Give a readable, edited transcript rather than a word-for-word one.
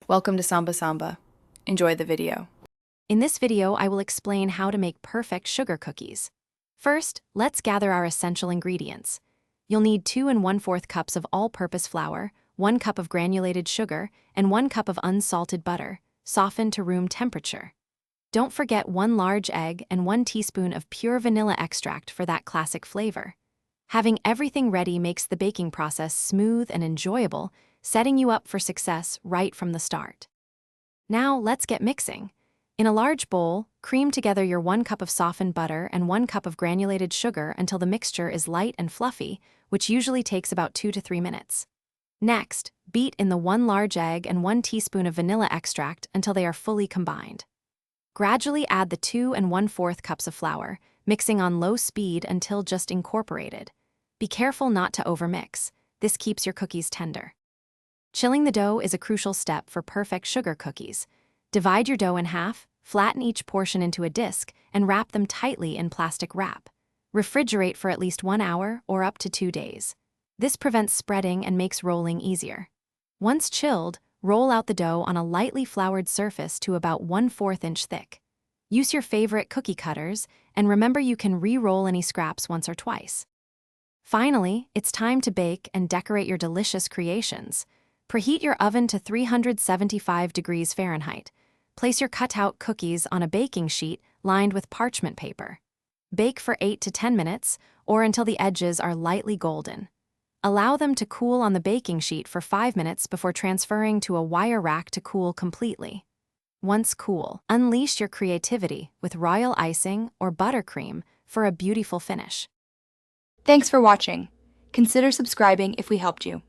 Welcome to Samba Samba. Enjoy the video. In this video, I will explain how to make perfect sugar cookies. First, let's gather our essential ingredients. You'll need 2 1/4 cups of all-purpose flour, 1 cup of granulated sugar, and 1 cup of unsalted butter, softened to room temperature. Don't forget 1 large egg and 1 teaspoon of pure vanilla extract for that classic flavor. Having everything ready makes the baking process smooth and enjoyable, setting you up for success right from the start. Now, let's get mixing. In a large bowl, cream together your 1 cup of softened butter and 1 cup of granulated sugar until the mixture is light and fluffy, which usually takes about 2 to 3 minutes. Next, beat in the 1 large egg and 1 teaspoon of vanilla extract until they are fully combined. Gradually add the 2 1/4 cups of flour, mixing on low speed until just incorporated. Be careful not to overmix. This keeps your cookies tender. Chilling the dough is a crucial step for perfect sugar cookies. Divide your dough in half, flatten each portion into a disc, and wrap them tightly in plastic wrap. Refrigerate for at least 1 hour or up to 2 days. This prevents spreading and makes rolling easier. Once chilled, roll out the dough on a lightly floured surface to about 1/4 inch thick. Use your favorite cookie cutters, and remember you can re-roll any scraps once or twice. Finally, it's time to bake and decorate your delicious creations. Preheat your oven to 375 degrees Fahrenheit. Place your cut-out cookies on a baking sheet lined with parchment paper. Bake for 8 to 10 minutes, or until the edges are lightly golden. Allow them to cool on the baking sheet for 5 minutes before transferring to a wire rack to cool completely. Once cool, unleash your creativity with royal icing or buttercream for a beautiful finish. Thanks for watching. Consider subscribing if we helped you.